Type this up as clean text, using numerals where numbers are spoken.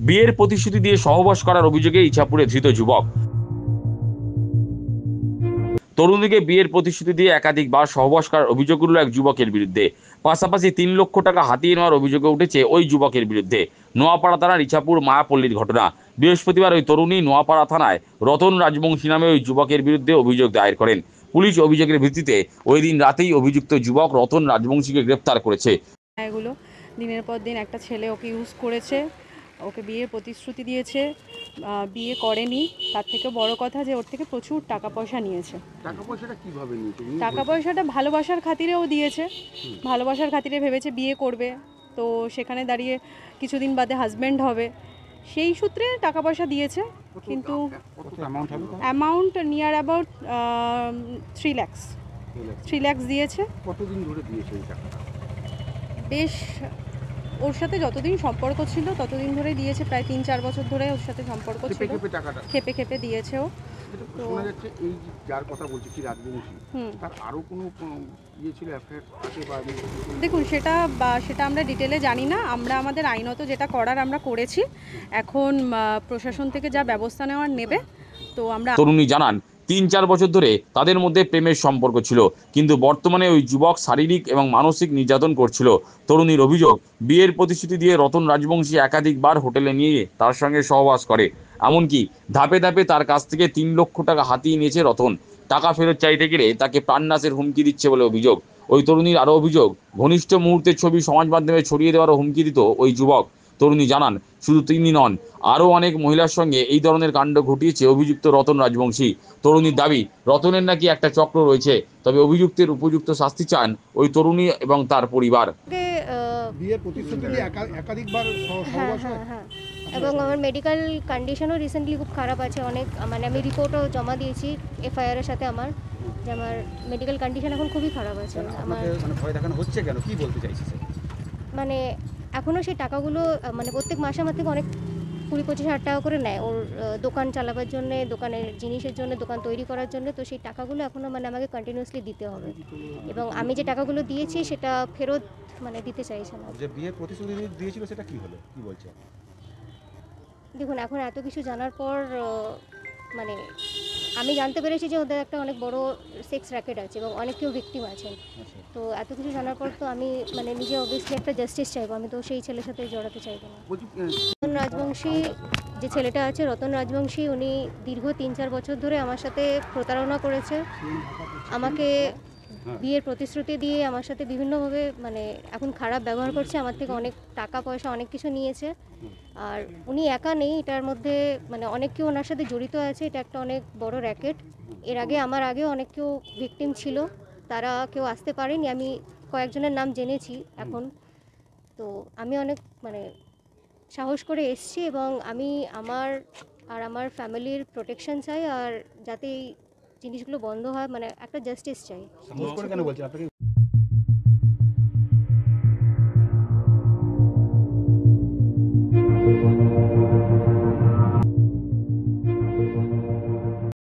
বিয়ের প্রতিশ্রুতি দিয়ে সহবাস করার অভিযোগে ইছাপুরে ধৃত যুবক। তরুণীকে বিয়ের প্রতিশ্রুতি দিয়ে একাধিকবার সহবাস করার অভিযোগ উঠল এক যুবকের বিরুদ্ধে। পাশাপাশি 3 লক্ষ টাকা হাতিয়ে নেওয়ার অভিযোগে উঠেছে ওই যুবকের বিরুদ্ধে। নোয়াপাড়া থানার ইছাপুর মায়াপল্লীর ঘটনা। বৃহস্পতিবার ওই তরুণী নোয়াপাড়া থানায় রতন রাজবংশী নামে ওই যুবকের বিরুদ্ধে অভিযোগ দায়ের করেন। পুলিশ অভিযোগের ভিত্তিতে ওই দিন রাতেই অভিযুক্ত যুবক রতন রাজবংশীকে গ্রেপ্তার করেছে। এগুলো দিনের পর দিন একটা ছেলে ওকে ইউজ করেছে, ওকে বিয়ের প্রতিশ্রুতি দিয়েছে, বিয়ে করেনি। তার থেকে বড় কথা যে ওর থেকে প্রচুর টাকা পয়সা নিয়েছে। টাকা পয়সাটা কিভাবে নিয়েছে? টাকা পয়সাটা ভালোবাসার খাতিরেও দিয়েছে, ভালোবাসার খাতিরে ভেবেছে বিয়ে করবে, তো সেখানে দাঁড়িয়ে কিছুদিন বাদে হাজব্যান্ড হবে, সেই সূত্রে টাকা পয়সা দিয়েছে। কিন্তু অ্যামাউন্ট নিয়ার অ্যাবাউট 3 লাখ দিয়েছে। কতদিন ধরে দিয়েছে এই টাকাটা? বেশ, ওর সাথে যতদিন সম্পর্ক ছিল ততদিন ধরেই দিয়েছে, প্রায় 3-4 বছর ধরে ওর সাথে সম্পর্ক ছিল। খেপে খেপে দিয়েছে ও। শোনা যাচ্ছে এই যার কথা বলছি কি রাজবংশী, তার আরো কোনো ইয়ে ছিল, অ্যাফেয়ার আছে বা? দেখুন, সেটা আমরা ডিটেলে জানি না। আমরা আমাদের আইনত যেটা করার আমরা করেছি। এখন প্রশাসন থেকে যা ব্যবস্থা নেওয়ার নেবে। তো আমরা তরুণী জানান 3-4 বছর ধরে তাদের মধ্যে প্রেমের সম্পর্ক ছিল, কিন্তু বর্তমানে ওই যুবক শারীরিক এবং মানসিক নির্যাতন করছিল। তরুণীর অভিযোগ, বিয়ের প্রতিশ্রুতি দিয়ে রতন রাজবংশী একাধিকবার হোটেলে নিয়ে তার সঙ্গে সহবাস করে। এমনকি ধাপে ধাপে তার কাছ থেকে 3 লক্ষ টাকা হাতিয়ে নিয়েছে রতন। টাকা ফেরত চাইতে গেলে তাকে প্রাণনাশের হুমকি দিচ্ছে বলে অভিযোগ। ওই তরুণীর আরও অভিযোগ, ঘনিষ্ঠ মুহূর্তের ছবি সমাজ মাধ্যমে ছড়িয়ে দেওয়ারও হুমকি দিত ওই যুবক। তরুণী জানান, শুধু তিনি নন, আরও অনেক মহিলার সঙ্গে এই ধরনের কাণ্ড ঘটিয়েছে অভিযুক্ত রতন রাজবংশী। তরুণীর দাবি, রতনের নাকি একটা চক্র রয়েছে, তবে অভিযুক্তের উপযুক্ত শাস্তি চান ওই তরুণী এবং তার পরিবার। বিয়ের প্রতিশ্রুতি দিয়ে একাধিকবার সহবাস হয়। এবং আমার মেডিকেল কন্ডিশনও রিসেন্টলি খুব খারাপ আছে অনেক, মানে আমি রিপোর্টও জমা দিয়েছি এফআইআরের সাথে আমার, যে আমার মেডিকেল কন্ডিশন এখন খুবই খারাপ আছে। আমার মানে ভয় দেখানো হচ্ছে কেন, কি বলতে চাইছে? মানে এখনও সেই টাকাগুলো মানে প্রত্যেক মাসে আমার থেকে অনেক 20-25 হাজার টাকা করে নেয় ওর দোকান চালাবার জন্য, দোকানের জিনিসের জন্য, দোকান তৈরি করার জন্য। তো সেই টাকাগুলো এখনও মানে আমাকে কন্টিনিউয়াসলি দিতে হবে, এবং আমি যে টাকাগুলো দিয়েছি সেটা ফেরত মানে দিতে চাইছে না। যে বিয়ের প্রতিশ্রুতি দিয়েছিল সেটা কি হলো, কি বলছে? দেখুন, এখন এত কিছু জানার পর মানে আমি জানতে পেরেছি যে ওদের একটা অনেক বড় সেক্স র্যাকেট আছে এবং অনেক কেউ ভিকটিম আছেন। তো এত কিছু জানার পর তো আমি মানে নিজে অবভিয়াসলি একটা জাস্টিস চাইবো, আমি তো সেই ছেলের সাথে জড়াতে চাইবো না। রতন রাজবংশী যে ছেলেটা আছে, রতন রাজবংশী, উনি দীর্ঘ 3-4 বছর ধরে আমার সাথে প্রতারণা করেছে। আমাকে বিয়ের প্রতিশ্রুতি দিয়ে আমার সাথে বিভিন্নভাবে মানে এখন খারাপ ব্যবহার করছে, আমার থেকে অনেক টাকা পয়সা অনেক কিছু নিয়েছে। আর উনি একা নেই, এটার মধ্যে মানে অনেক কেউ ওনার সাথে জড়িত আছে। এটা একটা অনেক বড় র্যাকেট। এর আগে আমার আগেও অনেক কেউ ভিকটিম ছিল, তারা কেউ আসতে পারেনি। আমি কয়েকজনের নাম জেনেছি এখন। তো আমি অনেক মানে সাহস করে এসেছি, এবং আমি আমার ফ্যামিলির প্রোটেকশন চাই, আর যাতে এই জিনিসগুলো বন্ধ হয়, মানে একটা জাস্টিস চাই। কেন বলছেন আপনাকে?